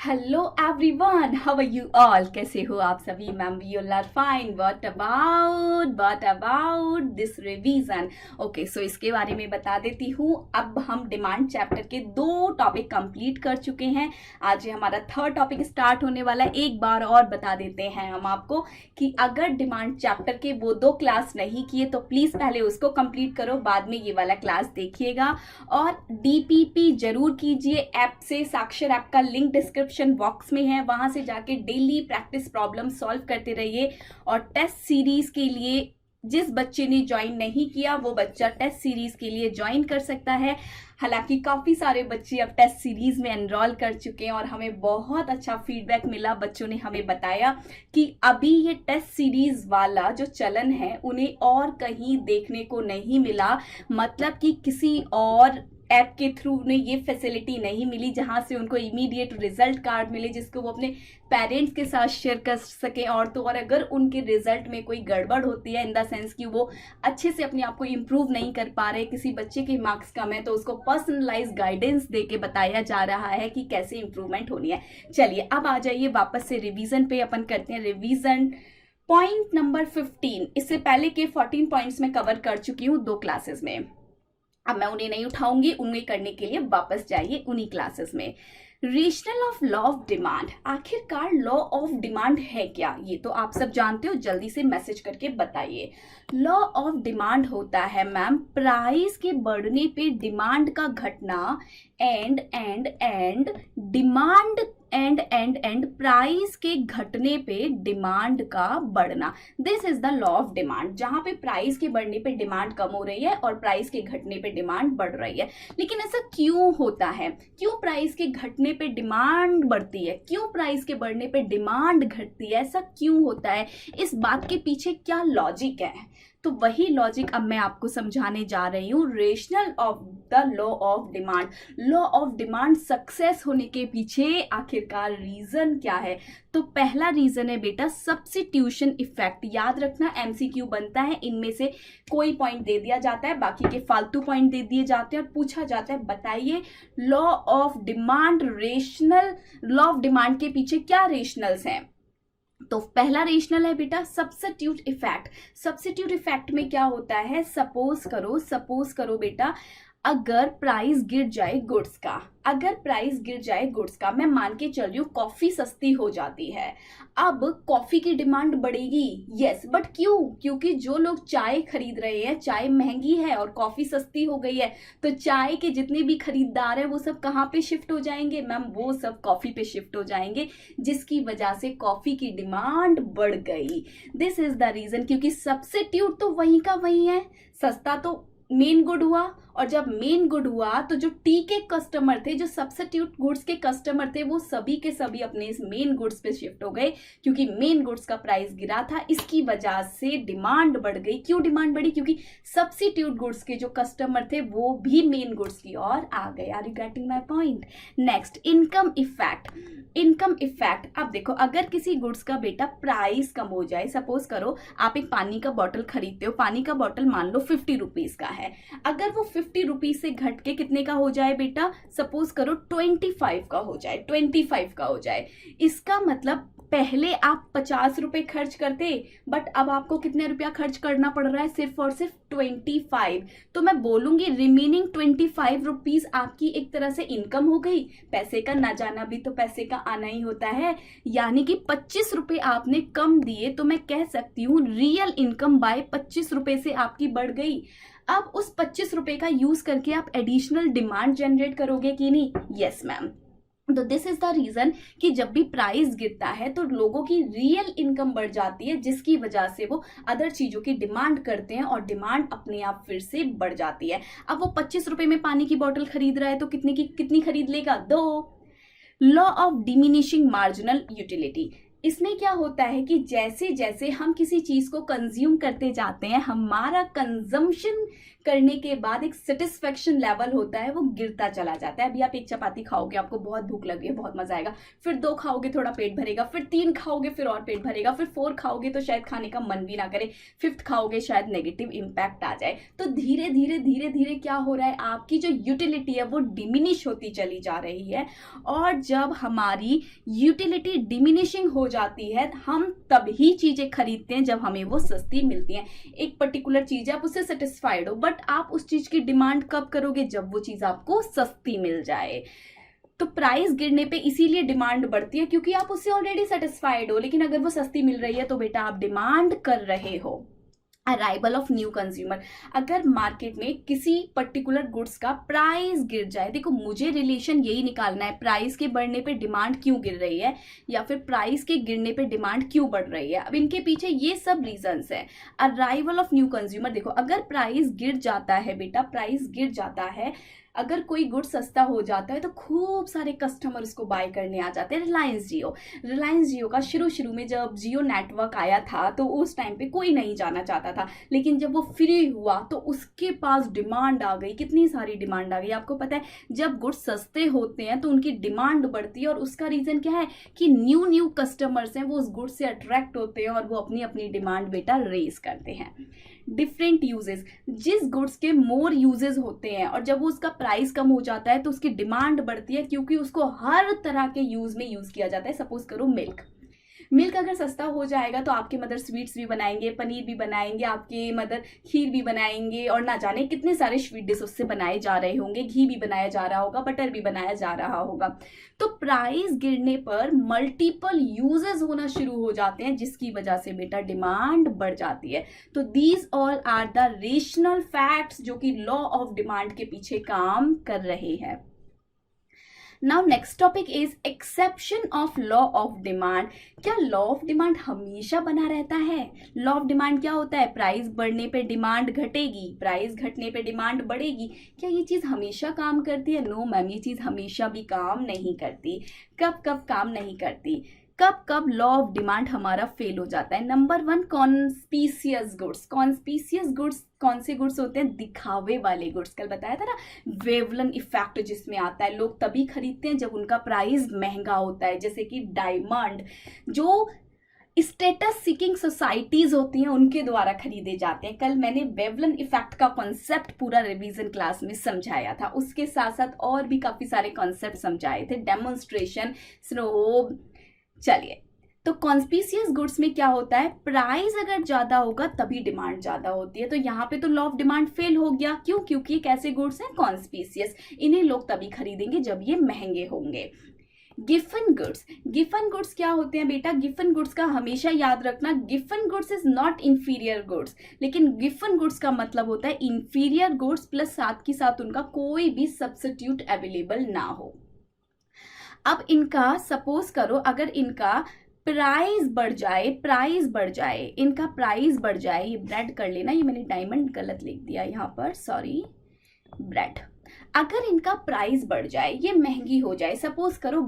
Hello everyone, how are you all? कैसे हो आप सभी? Ma'am we all are fine. What about this revision? Okay, so इसके बारे में बता देती हूँ। अब हम डिमांड चैप्टर के 2 टॉपिक कंप्लीट कर चुके हैं। आज ये हमारा 3rd टॉपिक स्टार्ट होने वाला है। एक बार और बता देते हैं हम आपको कि अगर डिमांड चैप्टर के वो 2 क्लास नहीं किए तो प्लीज पहले उसको कंप्लीट करो, बाद में ये वाला क्लास देखिएगा। और डीपीपी जरूर कीजिए ऐप से। साक्षर ऐप का लिंक डिस्क्रिप्शन बॉक्स में है, वहां से जाके डेली प्रैक्टिस प्रॉब्लम सॉल्व करते रहिए। और टेस्ट सीरीज के लिए जिस बच्चे ने ज्वाइन नहीं किया वो बच्चा टेस्ट सीरीज के लिए ज्वाइन कर सकता है। हालांकि काफी सारे बच्चे अब टेस्ट सीरीज में एनरोल कर चुके हैं और हमें बहुत अच्छा फीडबैक मिला। बच्चों ने हमें बताया कि अभी ये टेस्ट सीरीज वाला जो चलन है उन्हें और कहीं देखने को नहीं मिला। मतलब कि किसी और ऐप के थ्रू उन्हें ये फैसिलिटी नहीं मिली जहां से उनको इमीडिएट रिजल्ट कार्ड मिले जिसको वो अपने पेरेंट्स के साथ शेयर कर सकें। और तो और अगर उनके रिजल्ट में कोई गड़बड़ होती है इन द सेंस कि वो अच्छे से अपने आप को इम्प्रूव नहीं कर पा रहे, किसी बच्चे के मार्क्स कम है, तो उसको पर्सनलाइज गाइडेंस दे के बताया जा रहा है कि कैसे इंप्रूवमेंट होनी है। चलिए अब आ जाइए वापस से रिवीजन पे। अपन करते हैं रिवीजन। पॉइंट नंबर 15, इससे पहले के 14 पॉइंट्स में कवर कर चुकी हूँ 2 क्लासेस में। अब मैं उन्हें नहीं उठाऊंगी, उन्हें करने के लिए वापस जाइए उन्हीं क्लासेस में। Rational of law of demand, आखिरकार लॉ ऑफ डिमांड है क्या? ये तो आप सब जानते हो, जल्दी से मैसेज करके बताइए। लॉ ऑफ डिमांड होता है मैम प्राइस के बढ़ने पे डिमांड का घटना एंड डिमांड एंड प्राइस के घटने पे डिमांड का बढ़ना। This is the law of demand, जहां पे प्राइस के बढ़ने पे डिमांड कम हो रही है और प्राइस के घटने पे डिमांड बढ़ रही है। लेकिन ऐसा क्यों होता है? क्यों प्राइस के घटने पे डिमांड बढ़ती है, क्यों प्राइस के बढ़ने पे डिमांड घटती है? ऐसा क्यों होता है? इस बात के पीछे क्या लॉजिक है? तो वही लॉजिक अब मैं आपको समझाने जा रही हूँ। Rational of the law of demand. Law of demand success होने के पीछे आखिरकार रीजन क्या है? तो पहला रीजन है बेटा सब्स्टिट्यूशन इफेक्ट। याद रखना, एमसीक्यू बनता है, इनमें से कोई पॉइंट दे दिया जाता है, बाकी के फालतू पॉइंट दे दिए जाते हैं और पूछा जाता है बताइए law of demand, rational law of demand के पीछे क्या रेशनल्स हैं? तो पहला रेशनल है बेटा सब्स्टिट्यूट इफेक्ट। सब्स्टिट्यूट इफेक्ट में क्या होता है? सपोज करो बेटा, अगर प्राइस गिर जाए गुड्स का, अगर प्राइस गिर जाए गुड्स का, मैं मान के चल रही हूँ कॉफी सस्ती हो जाती है। अब कॉफी की डिमांड बढ़ेगी, यस, बट क्यों? क्योंकि जो लोग चाय खरीद रहे हैं, चाय महंगी है और कॉफी सस्ती हो गई है, तो चाय के जितने भी खरीदार हैं वो सब कहाँ पे शिफ्ट हो जाएंगे मैम? वो सब कॉफी पे शिफ्ट हो जाएंगे, जिसकी वजह से कॉफी की डिमांड बढ़ गई। दिस इज द रीजन, क्योंकि सब्स्टिट्यूट तो वही का वही है, सस्ता तो मेन गुड हुआ, और जब मेन गुड हुआ तो जो टी के कस्टमर थे, जो सब्स्टिट्यूट गुड्स के कस्टमर थे, वो सभी के सभी अपने इस मेन गुड्स पे शिफ्ट हो गए, क्योंकि मेन गुड्स का प्राइस गिरा था। इसकी वजह से डिमांड बढ़ गई। क्यों डिमांड बढ़ी? क्योंकि सब्स्टिट्यूट गुड्स के जो कस्टमर थे वो भी मेन गुड्स की ओर आ गए। Are you getting my point? Next, income effect. Income effect, अब देखो, अगर किसी गुड्स का बेटा प्राइस कम हो जाए, सपोज करो आप एक पानी का बॉटल खरीदते हो, पानी का बॉटल मान लो 50 रुपीज का है, अगर वो 50 रुपीज से घट के कितने का हो जाए बेटा? सपोज करो 25 का हो जाए, 25 का हो जाए। इसका मतलब पहले आप 50 रुपए खर्च करते, बट अब आपको कितने रुपया खर्च करना पड़ रहा है? सिर्फ और सिर्फ 25। तो मैं बोलूंगी रिमेनिंग 25 रुपीज आपकी एक तरह से इनकम हो गई। पैसे का ना जाना भी तो पैसे का आना ही होता है, यानी कि 25 रुपए आपने कम दिए, तो मैं कह सकती हूँ रियल इनकम बाय 25 रुपए से आपकी बढ़ गई। अब उस 25 रुपए का यूज करके आप एडिशनल डिमांड जनरेट करोगे कि नहीं? Yes ma'am. तो दिस इज द रीजन कि जब भी प्राइस गिरता है तो लोगों की रियल इनकम बढ़ जाती है, जिसकी वजह से वो अदर चीजों की डिमांड करते हैं और डिमांड अपने आप फिर से बढ़ जाती है। अब वो 25 रुपए में पानी की बोतल खरीद रहा है तो कितनी खरीद लेगा? 2। Law of diminishing marginal utility. इसमें क्या होता है कि जैसे जैसे हम किसी चीज को कंज्यूम करते जाते हैं, हमारा कंजम्पशन करने के बाद एक सेटिस्फेक्शन लेवल होता है वो गिरता चला जाता है। अभी आप एक चपाती खाओगे, आपको बहुत भूख लगी है, बहुत मजा आएगा, फिर 2 खाओगे थोड़ा पेट भरेगा, फिर 3 खाओगे फिर और पेट भरेगा, फिर 4 खाओगे तो शायद खाने का मन भी ना करे, 5th खाओगे शायद नेगेटिव इम्पैक्ट आ जाए। तो धीरे धीरे धीरे धीरे क्या हो रहा है, आपकी जो यूटिलिटी है वो डिमिनिश होती चली जा रही है। और जब हमारी यूटिलिटी डिमिनिशिंग हो जाती है, हम तभी चीजें खरीदते हैं जब हमें वो सस्ती मिलती हैं। एक पर्टिकुलर चीज है, आप उससे सेटिस्फाइड हो, बट आप उस चीज की डिमांड कब करोगे, जब वो चीज आपको सस्ती मिल जाए। तो प्राइस गिरने पे इसीलिए डिमांड बढ़ती है क्योंकि आप उससे ऑलरेडी सेटिस्फाइड हो, लेकिन अगर वो सस्ती मिल रही है तो बेटा आप डिमांड कर रहे हो। अराइवल ऑफ न्यू कंज्यूमर, अगर मार्केट में किसी पर्टिकुलर गुड्स का प्राइस गिर जाए, देखो मुझे रिलेशन यही निकालना है, प्राइस के बढ़ने पे डिमांड क्यों गिर रही है या फिर प्राइस के गिरने पे डिमांड क्यों बढ़ रही है। अब इनके पीछे ये सब रीजंस है। अराइवल ऑफ न्यू कंज्यूमर, देखो अगर प्राइस गिर जाता है बेटा, प्राइस गिर जाता है, अगर कोई गुड सस्ता हो जाता है तो खूब सारे कस्टमर उसको बाय करने आ जाते हैं। रिलायंस जियो का शुरू में जब जियो नेटवर्क आया था तो उस टाइम पे कोई नहीं जाना चाहता था, लेकिन जब वो फ्री हुआ तो उसके पास डिमांड आ गई, कितनी सारी डिमांड आ गई। आपको पता है जब गुड सस्ते होते हैं तो उनकी डिमांड बढ़ती है, और उसका रीजन क्या है कि न्यू कस्टमर्स हैं वो उस गुड से अट्रैक्ट होते हैं और वो अपनी डिमांड बेटा रेज करते हैं। डिफरेंट यूजेस, जिस गुड्स के मोर यूजेस होते हैं और जब वो उसका प्राइस कम हो जाता है तो उसकी डिमांड बढ़ती है क्योंकि उसको हर तरह के यूज में यूज किया जाता है। सपोज करो मिल्क अगर सस्ता हो जाएगा तो आपके मदर स्वीट्स भी बनाएंगे, पनीर भी बनाएंगे, आपके मदर खीर भी बनाएंगे, और ना जाने कितने सारे स्वीट डिश उससे बनाए जा रहे होंगे, घी भी बनाया जा रहा होगा, बटर भी बनाया जा रहा होगा। तो प्राइस गिरने पर मल्टीपल यूजेस होना शुरू हो जाते हैं जिसकी वजह से बेटा डिमांड बढ़ जाती है। तो these all are the rational facts जो कि लॉ ऑफ डिमांड के पीछे काम कर रहे हैं। Now next topic is exception of law of demand. क्या लॉ ऑफ डिमांड हमेशा बना रहता है? लॉ ऑफ डिमांड क्या होता है? प्राइस बढ़ने पे डिमांड घटेगी, प्राइस घटने पे डिमांड बढ़ेगी। क्या ये चीज हमेशा काम करती है? नो मैम, ये चीज हमेशा भी काम नहीं करती। कब कब काम नहीं करती? कब लॉ ऑफ डिमांड हमारा फेल हो जाता है? Number 1, conspicuous goods. Conspicuous goods कौन से गुड्स होते हैं? दिखावे वाले गुड्स। कल बताया था ना, वेवलन इफेक्ट जिसमें आता है, लोग तभी खरीदते हैं जब उनका प्राइस महंगा होता है। जैसे कि डायमंड, जो स्टेटस सीकिंग सोसाइटीज होती हैं उनके द्वारा खरीदे जाते हैं। कल मैंने वेवलन इफेक्ट का कॉन्सेप्ट पूरा रिवीजन क्लास में समझाया था, उसके साथ साथ और भी काफी सारे कॉन्सेप्ट समझाए थे, डेमोन्स्ट्रेशन, स्नो। चलिए, तो कॉन्स्पीशियस गुड्स में क्या होता है? प्राइस अगर ज्यादा होगा तभी डिमांड ज्यादा होती है। तो यहाँ पे तो लॉ ऑफ डिमांड फेल हो गया। क्यों? क्योंकि कैसे गुड्स हैं? कॉन्स्पीशियस। इन्हें लोग तभी खरीदेंगे जब ये महंगे होंगे। गिफन गुड्स क्या होते हैं बेटा? गिफन गुड्स का हमेशा याद रखना, Giffen goods is not inferior goods, लेकिन गिफन गुड्स का मतलब होता है इंफीरियर गुड्स प्लस साथ ही साथ उनका कोई भी सब्स्टिट्यूट अवेलेबल ना हो। अब इनका सपोज करो अगर इनका प्राइस बढ़ जाए, इनका प्राइस बढ़ जाए, ये ब्रेड कर लेना, ये मैंने डायमंड गलत लिख दिया यहाँ पर, सॉरी, ब्रेड। अगर इनका प्राइस बढ़ जाए, ये महंगी हो जाए, सपोज करो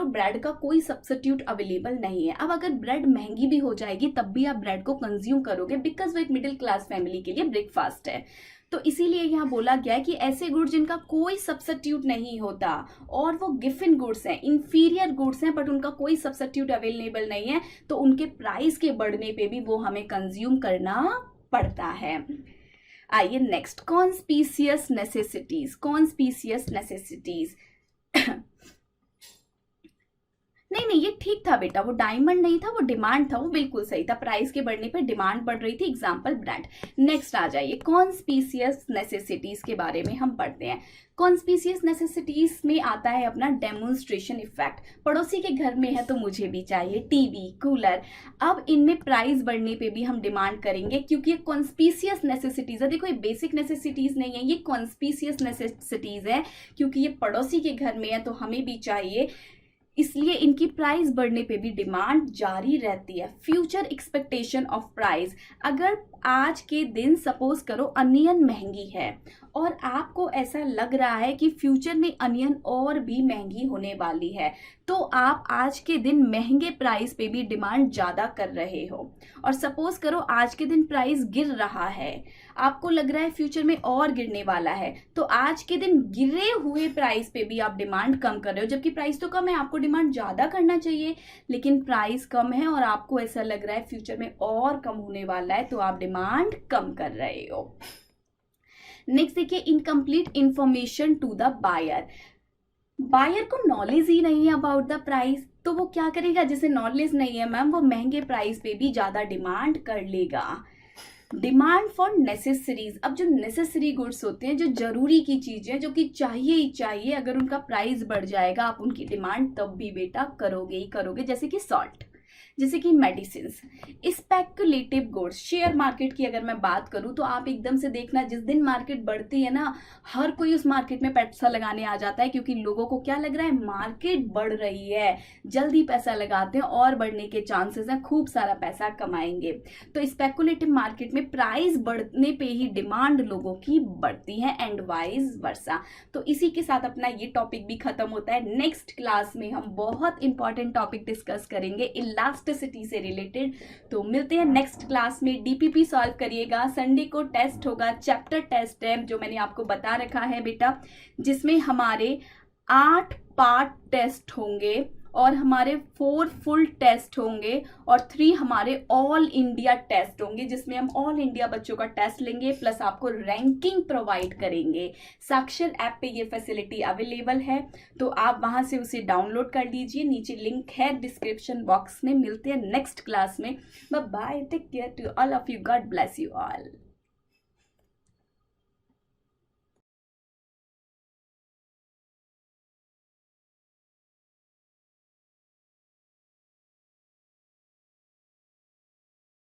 ब्रेड का कोई सब्स्टिट्यूट अवेलेबल नहीं है। अब अगर ब्रेड महंगी भी हो जाएगी तब भी आप ब्रेड को कंज्यूम करोगे बिकॉज वो एक मिडिल क्लास फैमिली के लिए ब्रेकफास्ट है। तो इसीलिए यहाँ बोला गया है कि ऐसे गुड्स जिनका कोई सब्स्टिट्यूट नहीं होता और वो गिफन गुड्स हैं, इंफीरियर गुड्स हैं, बट उनका कोई सब्स्टिट्यूट अवेलेबल नहीं है, तो उनके प्राइस के बढ़ने पे भी वो हमें कंज्यूम करना पड़ता है। आइए नेक्स्ट, कॉन्स्पीशियस नेसेसिटीज। नहीं, ये ठीक था बेटा, वो डायमंड नहीं था, वो डिमांड था, वो बिल्कुल सही था। प्राइस के बढ़ने पे डिमांड बढ़ रही थी, एग्जाम्पल ब्रेड। नेक्स्ट आ जाइए, कॉन्स्पीशियस नेसेसिटीज के बारे में हम पढ़ते हैं। कॉन्स्पीशियस नेसेसिटीज में आता है अपना डेमोन्स्ट्रेशन इफेक्ट। पड़ोसी के घर में है तो मुझे भी चाहिए, टीवी, कूलर। अब इनमें प्राइस बढ़ने पे भी हम डिमांड करेंगे क्योंकि ये कॉन्स्पीशियस नेसेसिटीज है। देखो ये बेसिक नेसेसिटीज नहीं है, ये कॉन्स्पीशियस नेसेसिटीज है क्योंकि ये पड़ोसी के घर में है तो हमें भी चाहिए, इसलिए इनकी प्राइस बढ़ने पे भी डिमांड जारी रहती है। फ्यूचर एक्सपेक्टेशन ऑफ प्राइस, अगर आज के दिन सपोज करो अनियन महंगी है और आपको ऐसा लग रहा है कि फ्यूचर में अनियन और भी महंगी होने वाली है, तो आप आज के दिन महंगे प्राइस पे भी डिमांड ज़्यादा कर रहे हो। और सपोज करो आज के दिन प्राइस गिर रहा है, आपको लग रहा है फ्यूचर में और गिरने वाला है, तो आज के दिन गिरे हुए प्राइस पे भी आप डिमांड कम कर रहे हो। जबकि प्राइस तो कम है, आपको डिमांड ज़्यादा करना चाहिए, लेकिन प्राइस कम है और आपको ऐसा लग रहा है फ्यूचर में और कम होने वाला है, तो आप डिमांड कम कर रहे हो। नेक्स्ट देखिए, incomplete information to the buyer. Buyer को नॉलेज ही नहीं है अबाउट द प्राइस, तो वो क्या करेगा? जिसे नॉलेज नहीं है मैम, वो महंगे प्राइस पे भी ज्यादा डिमांड कर लेगा। डिमांड फॉर नेसेसरीज, अब जो नेसेसरी गुड्स होते हैं, जो जरूरी की चीजें, जो कि चाहिए ही चाहिए, अगर उनका प्राइस बढ़ जाएगा आप उनकी डिमांड तब भी बेटा करोगे ही करोगे। जैसे कि सॉल्ट, जैसे कि medicine. Speculative goods, share market की अगर मैं बात करूं तो आप एकदम से देखना, जिस दिन मार्केट बढ़ती है ना, हर कोई उस मार्केट में पैसा लगाने आ जाता है, क्योंकि लोगों को क्या लग रहा है, मार्केट बढ़ रही है, जल्दी पैसा लगाते हैं और बढ़ने के चांसेस हैं, खूब सारा पैसा कमाएंगे। तो स्पेकुलेटिव मार्केट में प्राइस बढ़ने पे ही डिमांड लोगों की बढ़ती है एंड वाइज वर्सा। तो इसी के साथ अपना ये टॉपिक भी खत्म होता है। नेक्स्ट क्लास में हम बहुत इंपॉर्टेंट टॉपिक डिस्कस करेंगे इलास्टिसिटी से रिलेटेड। तो मिलते हैं नेक्स्ट क्लास में। डीपीपी सॉल्व करिएगा, संडे को टेस्ट होगा, चैप्टर टेस्ट है जो मैंने आपको बता रखा है बेटा, जिसमें हमारे 8 पार्ट टेस्ट होंगे और हमारे 4 फुल टेस्ट होंगे और 3 हमारे ऑल इंडिया टेस्ट होंगे, जिसमें हम ऑल इंडिया बच्चों का टेस्ट लेंगे प्लस आपको रैंकिंग प्रोवाइड करेंगे। साक्षर ऐप पे ये फैसिलिटी अवेलेबल है, तो आप वहां से उसे डाउनलोड कर लीजिए, नीचे लिंक है डिस्क्रिप्शन बॉक्स में। मिलते हैं नेक्स्ट क्लास में। Bye bye, take care to all of you, God bless you all.